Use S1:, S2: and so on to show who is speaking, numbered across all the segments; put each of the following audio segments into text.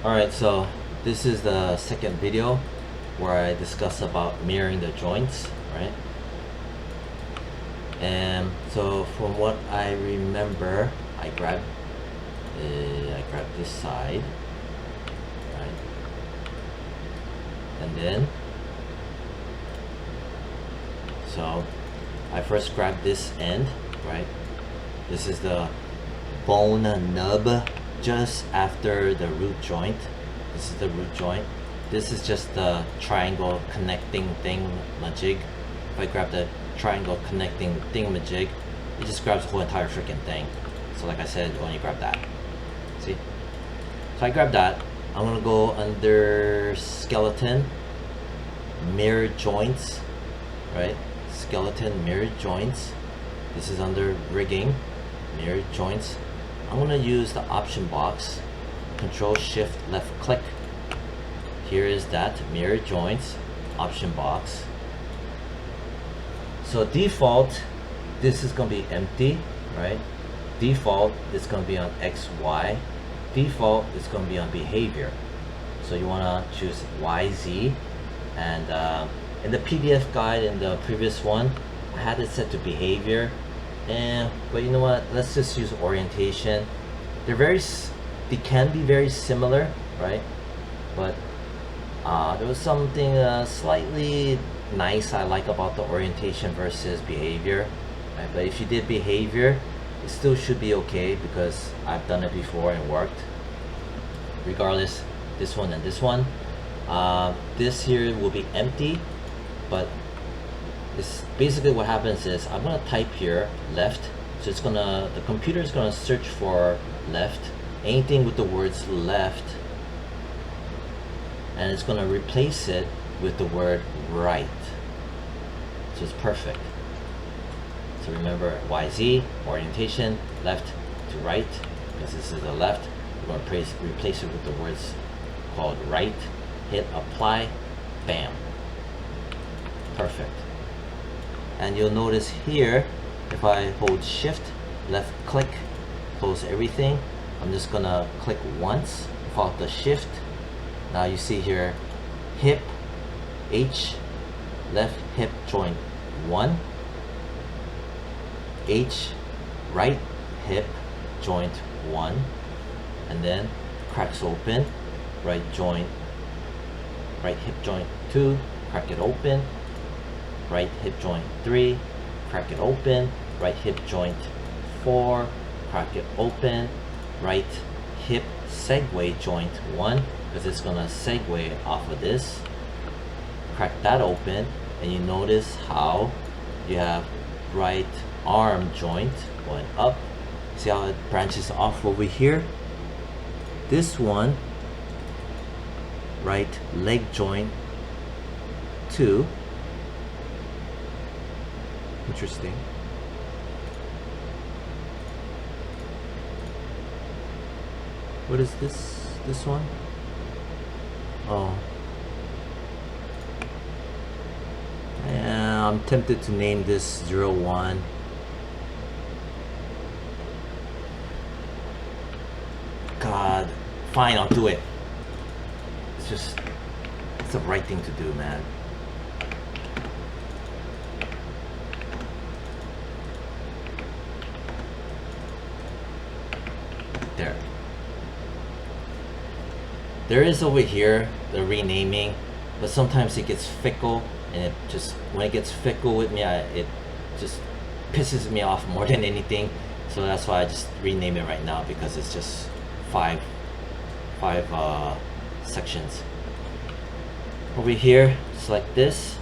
S1: Alright, so this is the second video where I discuss about mirroring the joints, right? And so from what I remember, I grabbed this side, right? And then so I first grabbed this end, right? This is the bone nub just after the root joint. This is the root joint. This is just the triangle connecting thingamajig. If I grab the triangle connecting thingamajig, it just grabs the whole entire freaking thing. So like I said, you only grab that. See? So I grab that. I'm gonna go under skeleton, mirror joints, right? Skeleton, mirror joints. This is under rigging, mirror joints. I'm gonna use the option box, Control Shift left click. Here is that mirror joints option box. So default, this is gonna be empty, right? Default is gonna be on XY. Default is gonna be on behavior. So you wanna choose YZ, and in the PDF guide in the previous one, I had it set to behavior. But you know what? Let's just use orientation. They can be very similar, right? But there was something slightly nice I like about the orientation versus behavior, right? But if you did behavior, it still should be okay because I've done it before and worked. Regardless, this one and this one, this here will be empty, but this basically what happens is I'm gonna type here left, so the computer is gonna search for left, anything with the words left, and it's gonna replace it with the word right. So it's perfect. So remember YZ, orientation, left to right, because this is the left. We're gonna replace it with the words called right. Hit apply, bam, perfect. And you'll notice here, if I hold shift, left click, close everything, I'm just gonna click once, without the shift. Now you see here, hip, H, left hip joint 1, H, right hip joint 1, and then cracks open, right hip joint 2, crack it open, right hip joint 3, crack it open, right hip joint 4, crack it open, right hip segue joint 1, because it's gonna segue off of this, crack that open, and you notice how you have right arm joint going up. See how it branches off over here? This one, right leg joint 2. Interesting. What is this one? Oh. Yeah, I'm tempted to name this 01. God, fine, I'll do it. It's the right thing to do, man. There is over here the renaming, but sometimes it gets fickle, and when it gets fickle with me, it just pisses me off more than anything. So that's why I just rename it right now, because it's just five sections. Over here, select this.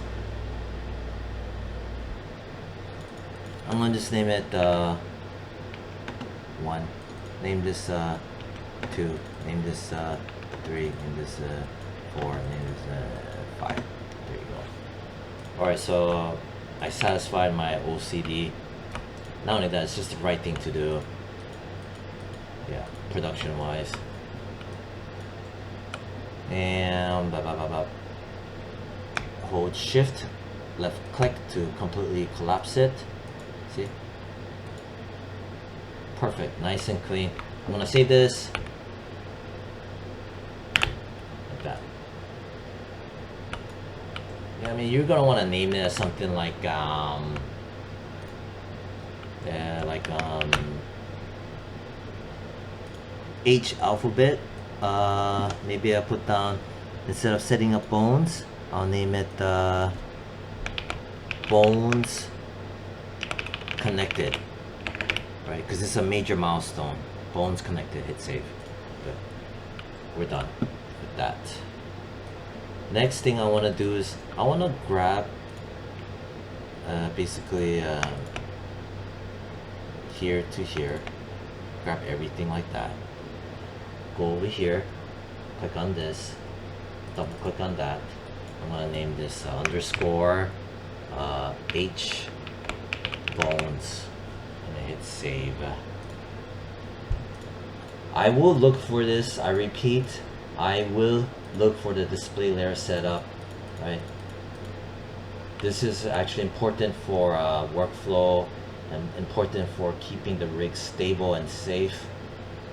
S1: I'm gonna just name it 1. Name this 2. Name this 3. Name this 4. Name this 5. There you go. Alright, so I satisfied my OCD. Not only that, it's just the right thing to do. Yeah, production wise. And hold shift, left click to completely collapse it. See? Perfect, nice and clean. I'm gonna save this. I mean, you're gonna want to name it as something like H alphabet. Maybe I put down, instead of setting up bones, I'll name it bones connected, right? Because it's a major milestone. Bones connected. Hit save. Good. We're done with that. Next thing I want to do is I want to grab basically here to here, grab everything like that, go over here, click on this, double click on that. I'm gonna name this underscore H bones, and hit save. I will look for this, I repeat, I will look for the display layer setup, right? This is actually important for workflow and important for keeping the rig stable and safe,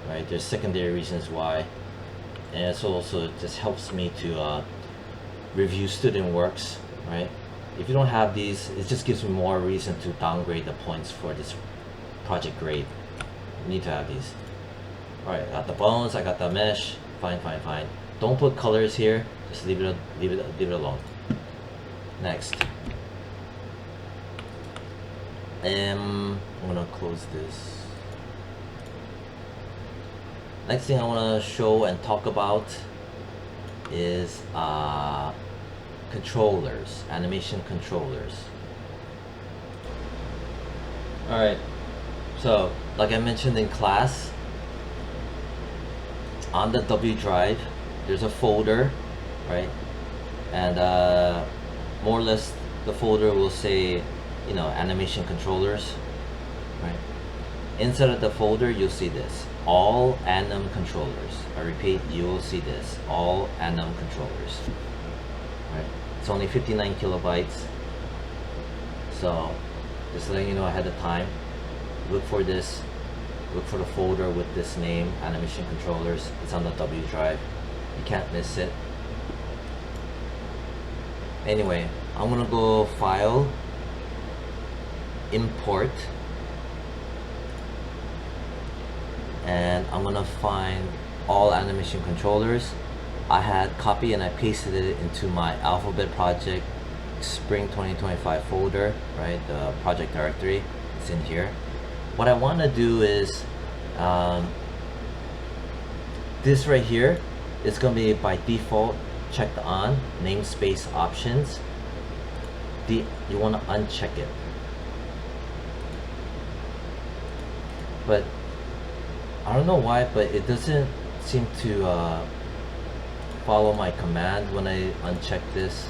S1: right? There's secondary reasons why, and it's also just helps me to review student works, right? If you don't have these, it just gives me more reason to downgrade the points for this project grade. You need to have these. All right, I got the bones, I got the mesh. Fine. Don't put colors here. Just leave it alone. Next. I'm gonna close this. Next thing I wanna show and talk about is controllers, animation controllers. Alright, so like I mentioned in class, on the W drive there's a folder, right? And more or less the folder will say, you know, animation controllers, right? Inside of the folder you'll see this, all anim controllers. I repeat, you will see this, all anim controllers, right? It's only 59 kilobytes, so just letting you know ahead of time, look for this, look for the folder with this name, animation controllers. It's on the W drive, you can't miss it. Anyway, I'm gonna go file, import, and I'm gonna find all animation controllers. I had copied and I pasted it into my Alphabet project spring 2025 folder, right? The project directory, it's in here. What I want to do is this right here is going to be by default checked on, namespace options. You want to uncheck it, but I don't know why, but it doesn't seem to follow my command when I uncheck this.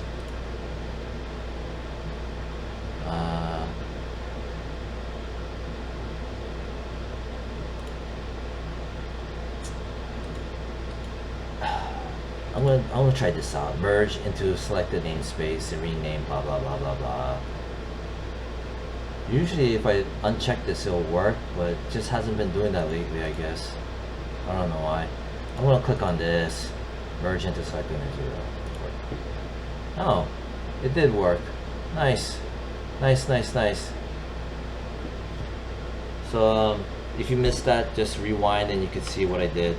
S1: I'm gonna try this out. Merge into selected namespace and rename blah blah blah blah blah. Usually if I uncheck this it'll work, but it just hasn't been doing that lately, I guess. I don't know why. I'm gonna click on this, merge into selected namespace. Oh, it did work. Nice. So if you missed that, just rewind and you can see what I did.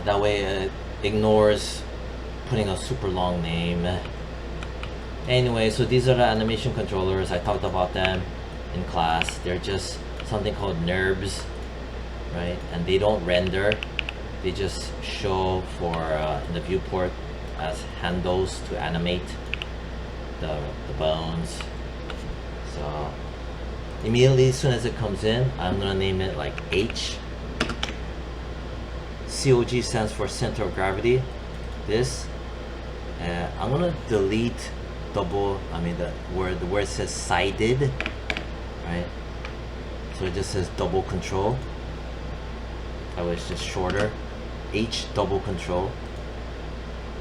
S1: That way it ignores putting a super long name. Anyway, so these are the animation controllers. I talked about them in class. They're just something called NURBs, right? And they don't render. They just show for in the viewport as handles to animate the bones. So immediately as soon as it comes in, I'm gonna name it like H. COG stands for center of gravity. This, I'm gonna delete where it says sided, right? So it just says double control. That way it's just shorter. H double control.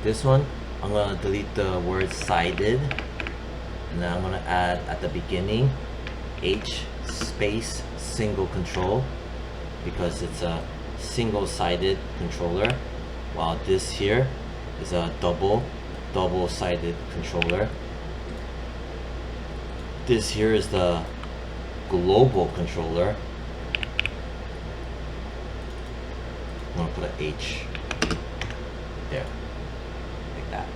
S1: This one, I'm gonna delete the word sided, and then I'm gonna add at the beginning H space single control, because it's a single-sided controller, while this here is a double double-sided controller. This here is the global controller. I'm gonna put an H there, like that.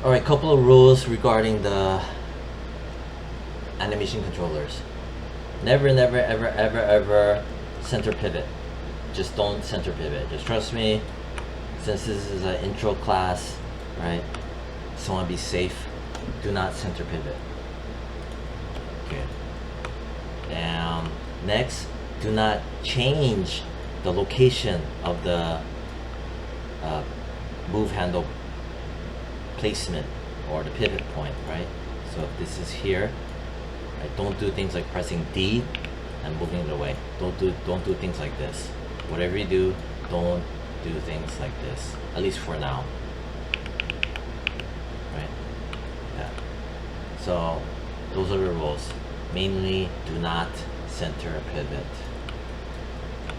S1: Alright, couple of rules regarding the animation controllers. Never ever center pivot. Just don't center pivot. Just trust me, since this is an intro class, right? So I want to be safe. Do not center pivot. Okay. Next, do not change the location of the move handle placement or the pivot point, right? So if this is here, right, don't do things like pressing D and moving it away. Don't do things like this. Whatever you do, don't do things like this, at least for now, right? Yeah. So those are the rules. Mainly, do not center pivot,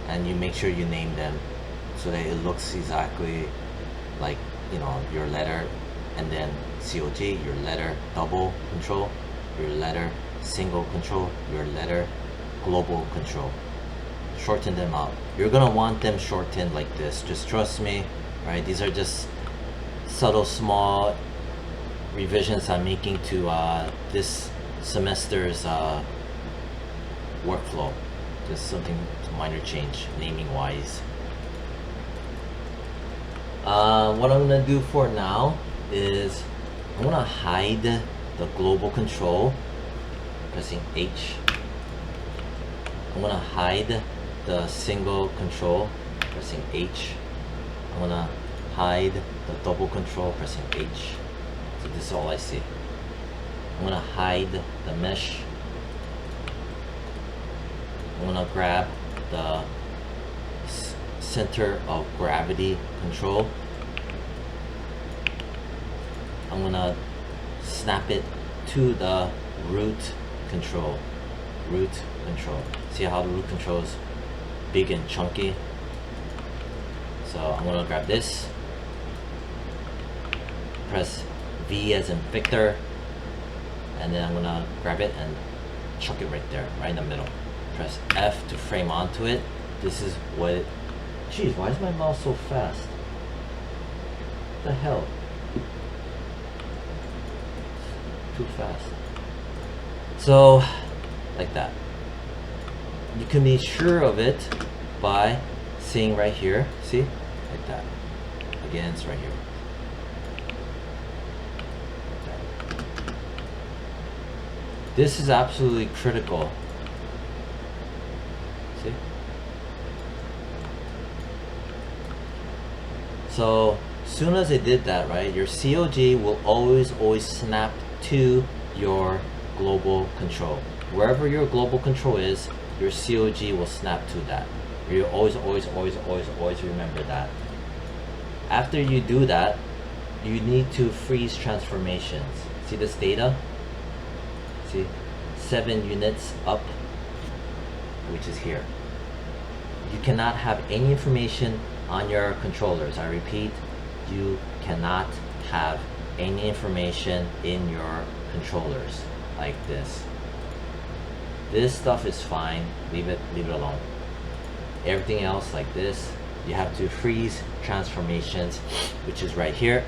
S1: and you make sure you name them so that it looks exactly like, you know, your letter, and then COG, your letter double control, your letter single control, your letter global control. Shorten them out. You're gonna want them shortened like this. Just trust me, right? These are just subtle, small revisions I'm making to this semester's workflow. Just something minor change, naming wise. What I'm gonna do for now is I'm gonna hide the global control, pressing H. I'm gonna hide the single control, pressing H. I'm gonna hide the double control, pressing H. So this is all I see. I'm gonna hide the mesh. I'm gonna grab the center of gravity control. I'm gonna snap it to the root control. Root control. See how the root control is big and chunky? So I'm gonna grab this, press V as in Victor, and then I'm gonna grab it and chuck it right there, right in the middle. Press F to frame onto it. This is what it, geez, why is my mouse so fast? What the hell? Too fast. So, like that. You can be sure of it by seeing right here, see? Like that. Again, it's right here. This is absolutely critical. See? So, soon as I did that, right, your COG will always snap to your global control. Wherever your global control is, your COG will snap to that. You always remember that. After you do that, you need to freeze transformations. See this data? See, 7 units up, which is here. You cannot have any information on your controllers. I repeat, you cannot have any information in your controllers like this. This stuff is fine, leave it alone. Everything else like this, you have to freeze transformations, which is right here.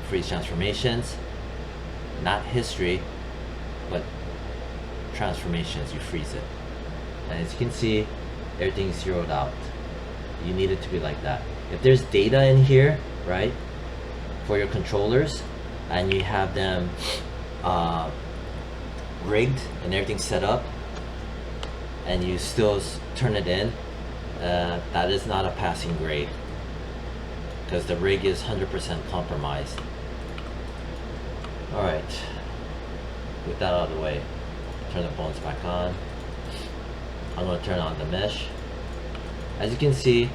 S1: Freeze transformations, not history, but transformations, you freeze it. And as you can see, everything's zeroed out. You need it to be like that. If there's data in here, right, for your controllers, and you have them rigged and everything set up, and you still turn it in, that is not a passing grade, because the rig is 100% compromised. Alright, with that out of the way, turn the bones back on. I'm going to turn on the mesh. As you can see,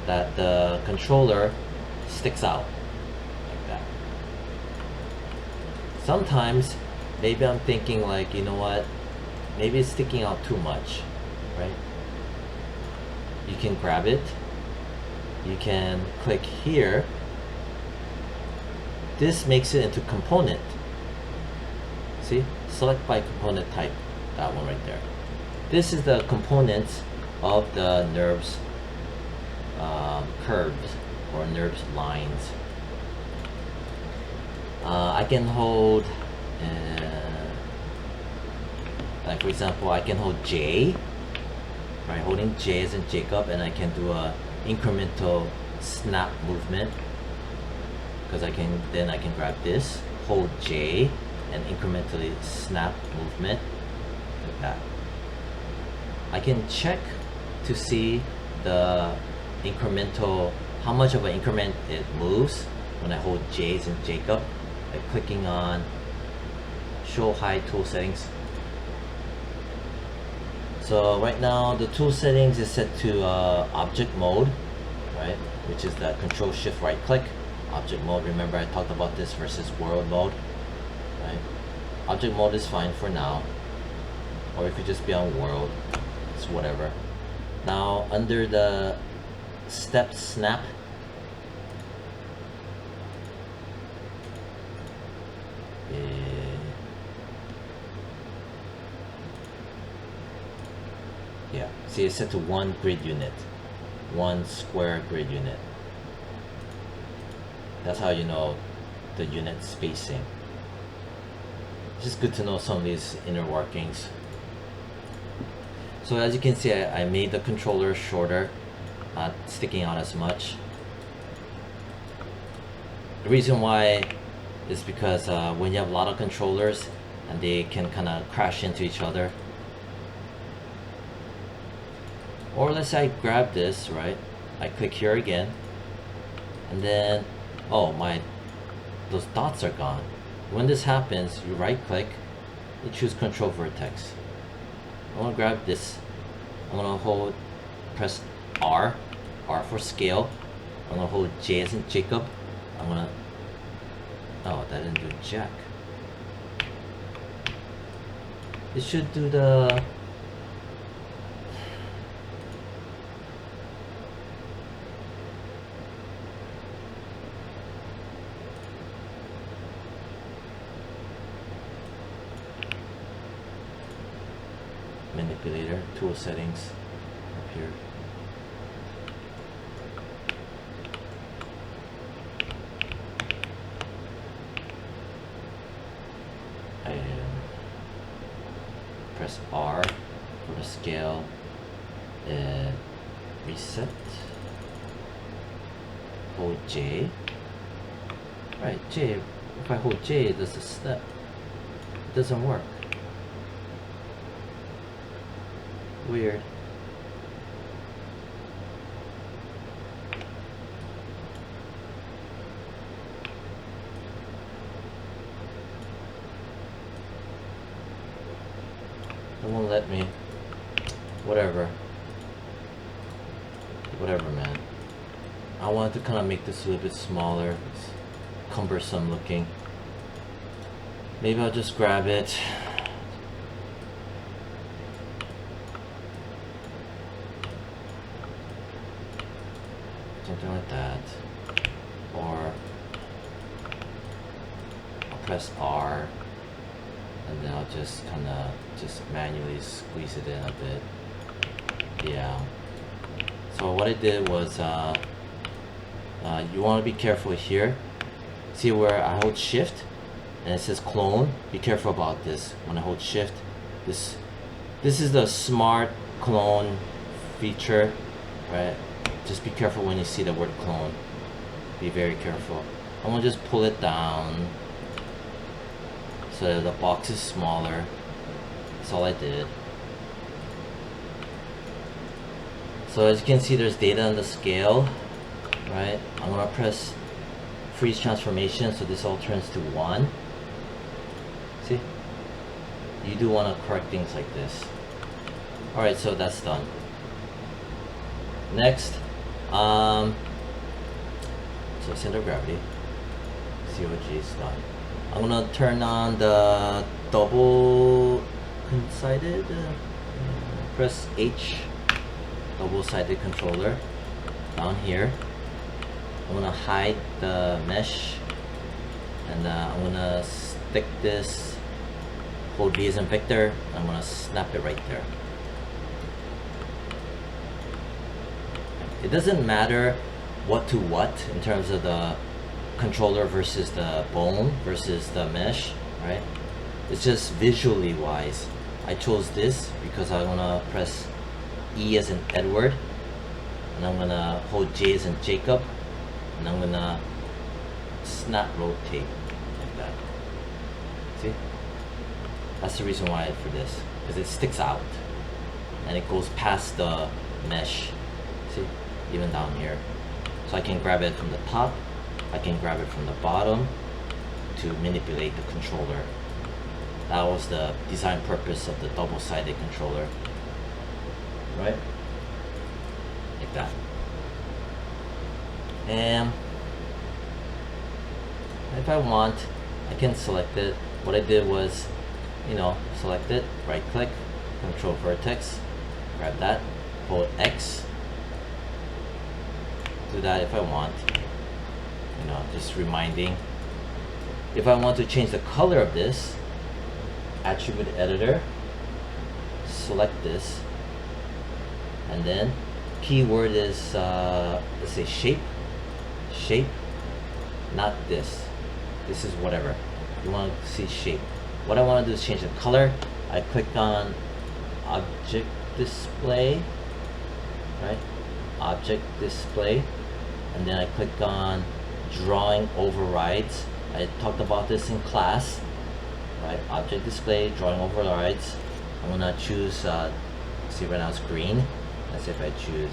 S1: that the controller sticks out like that. Sometimes maybe I'm thinking like, you know what, maybe it's sticking out too much, right? You can grab it you can click here. This makes it into component. See, select by component type, that one right there. This is the components of the nerves curves or nerves lines. I can hold, like for example, I can hold J, right? Holding J as in Jacob, and I can do a incremental snap movement, because I can grab this, hold J, and incrementally snap movement like that. I can check to see the incremental, how much of an increment it moves when I hold J as in Jacob, by clicking on show high tool settings. So right now the tool settings is set to object mode, right, which is the control shift right click. Object mode, remember I talked about this versus world mode, right? Object mode is fine for now, or it could just be on world, it's whatever. Now under the step snap, yeah, see it's set to 1 grid unit, 1 square grid unit. That's how you know the unit spacing. It's just good to know some of these inner workings. So as you can see, I made the controller shorter, not sticking out as much. The reason why is because when you have a lot of controllers and they can kind of crash into each other. Or let's say I grab this, right? I click here again, and then, oh my, those dots are gone. When this happens, you right click, you choose control vertex. I'm gonna grab this, I'm gonna press R for scale. I'm gonna hold J as in Jacob. I'm gonna, oh, that didn't do jack. It should do the, manipulator, tool settings, up here. And press R for the scale, and reset. Hold J. Right, J. If I hold J, it does a step. It doesn't work. Weird. It won't let me. Whatever. Whatever, man. I wanted to kind of make this a little bit smaller. It's cumbersome looking. Maybe I'll just grab it. Something like that. Or I'll press R, and then I'll just kind of just manually squeeze it in a bit. Yeah. So what I did was, you want to be careful here. See where I hold shift and it says clone? Be careful about this. When I hold shift, this is the smart clone feature, right? Just be careful when you see the word clone. Be very careful. I'm gonna just pull it down so that the box is smaller. That's all I did. So as you can see, there's data on the scale, right? I'm gonna press freeze transformation so this all turns to 1. See? You do want to correct things like this. Alright, so that's done. Next, so center of gravity, COG is done. I'm gonna turn on the double-sided, press H, double-sided controller down here. I'm gonna hide the mesh, and I'm gonna stick this, hold V as in Victor, and I'm gonna snap it right there. It doesn't matter what to what in terms of the controller versus the bone versus the mesh, right? It's just visually wise. I chose this because I want to press E as in Edward, and I'm gonna hold J as in Jacob, and I'm gonna snap rotate like that. See? That's the reason why for this, because it sticks out and it goes past the mesh. See? Even down here. So I can grab it from the top, I can grab it from the bottom to manipulate the controller. That was the design purpose of the double-sided controller, right? Like that. And if I want, I can select it. What I did was, select it, right click, control vertex, grab that, hold X, do that if I want, just reminding. If I want to change the color of this, attribute editor, select this, and then keyword is let's say shape, not this is whatever you want to see. Shape. What I want to do is change the color. I click on object display, right? Object display, and then I click on drawing overrides. I talked about this in class, right? Object display, drawing overrides. I'm gonna choose see, right now it's green. Let's see if I choose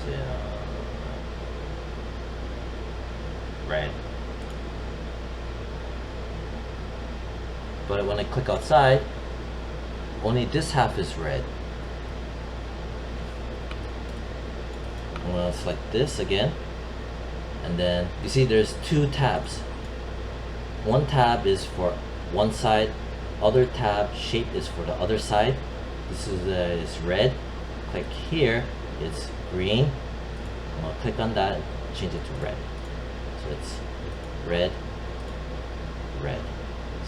S1: red. But when I click outside, only this half is red. I'm gonna select this again, and then you see there's two tabs. One tab is for one side, other tab shape is for the other side. This is red. Click here, it's green. I'm gonna click on that, change it to red. So it's red, red.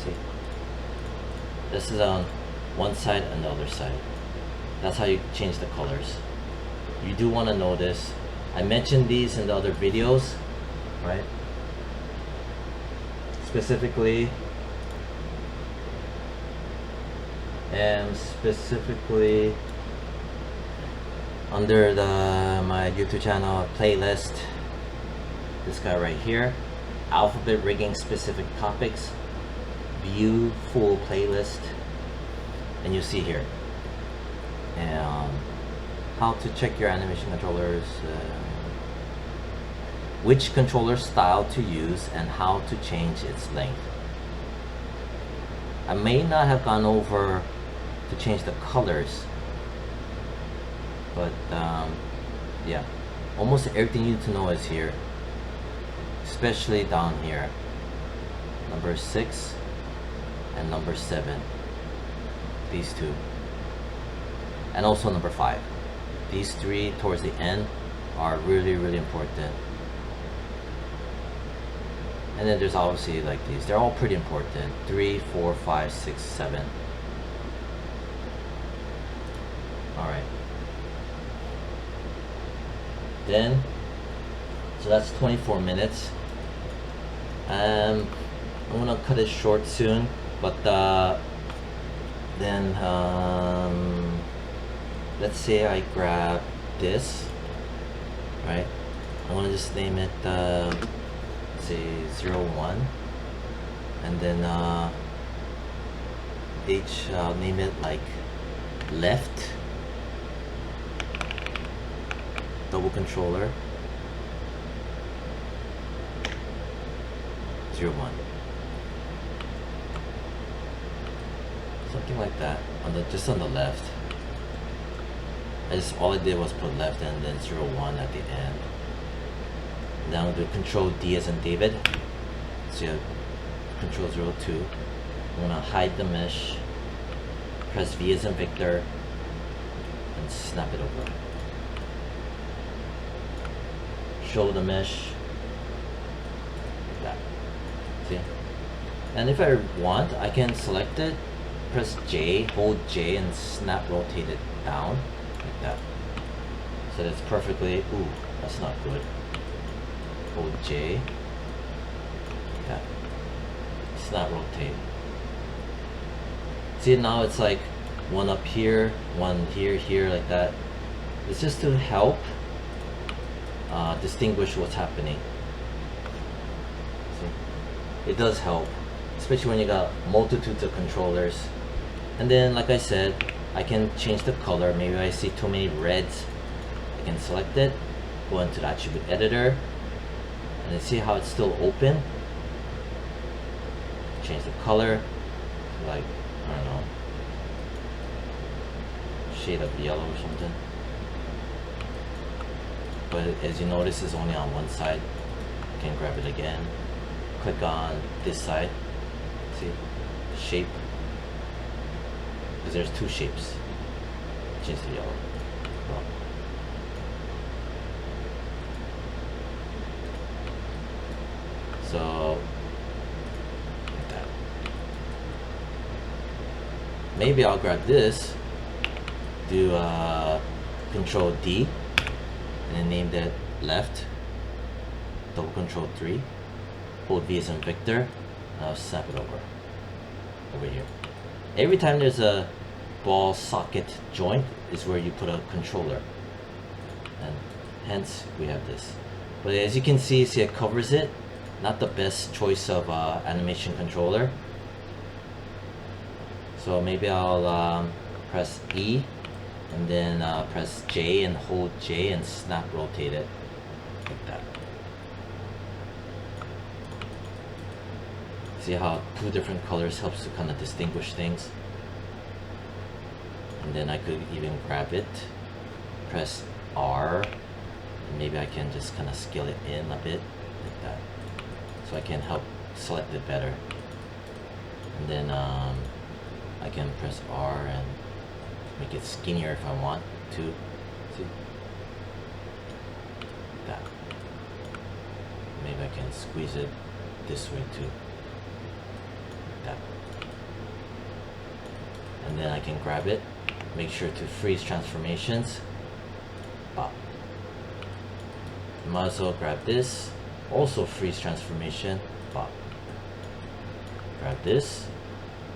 S1: See? This is on one side and the other side. That's how you change the colors. You do want to know this. I mentioned these in the other videos, right? Specifically under my YouTube channel playlist, this guy right here, alphabet rigging specific topics, view full playlist, and you see here how to check your animation controllers, which controller style to use, and how to change its length. I may not have gone over to change the colors, but yeah, almost everything you need to know is here, especially down here, number 6 and number 7, these two, and also number 5. These three towards the end are really, really important. And then there's obviously like these, they're all pretty important. 3, 4, 5, 6, 7. Alright. Then, so that's 24 minutes. I'm gonna cut it short soon, but then let's say I grab this, right? I want to just name it say 01, and then I'll name it like left double controller 01, something like that, just on the left. All I did was put left and then 01 at the end. Now I'm going to control D as in David. So control 02. I'm going to hide the mesh, press V as in Victor, and snap it over. Show the mesh, See? And if I want, I can select it, press J, hold J, and snap rotate it down like that. So that's perfectly, ooh, that's not good. Hold J, like that. Snap rotate. See, now it's like one up here, one here, here, like that. It's just to help distinguish what's happening. See? It does help, especially when you got multitudes of controllers. And then, like I said, I can change the color. Maybe I see too many reds. I can select it, go into the attribute editor, and see how it's still open. Change the color to like, I don't know, shade of yellow or something. But as you notice, it's only on one side. You can grab it again, click on this side, see, shape, because there's two shapes. Change the yellow. Oh. So like that. Maybe I'll grab this, do Control D, and then name that left, double Control 3, hold V as in Victor, and I'll snap it over here. Every time there's a ball socket joint is where you put a controller, and hence we have this. But as you can see it covers it. Not the best choice of animation controller. So maybe I'll press E and then press J and hold J and snap rotate it like that. See how two different colors helps to kind of distinguish things. And then I could even grab it, press R, and maybe I can just kind of scale it in a bit like that, so I can help select it better. And then I can press R and make it skinnier if I want to. See? That. Maybe I can squeeze it this way too. That. And then I can grab it, make sure to freeze transformations. Pop. I might as well grab this, also freeze transformation. Pop. Grab this,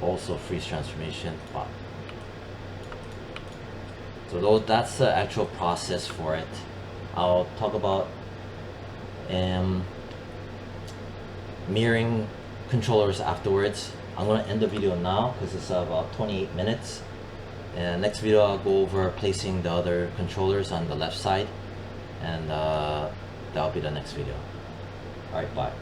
S1: also freeze transformation. Pop. So that's the actual process for it. I'll talk about mirroring controllers afterwards. I'm going to end the video now because it's about 28 minutes. And next video I'll go over placing the other controllers on the left side, and that'll be the next video. Alright, bye.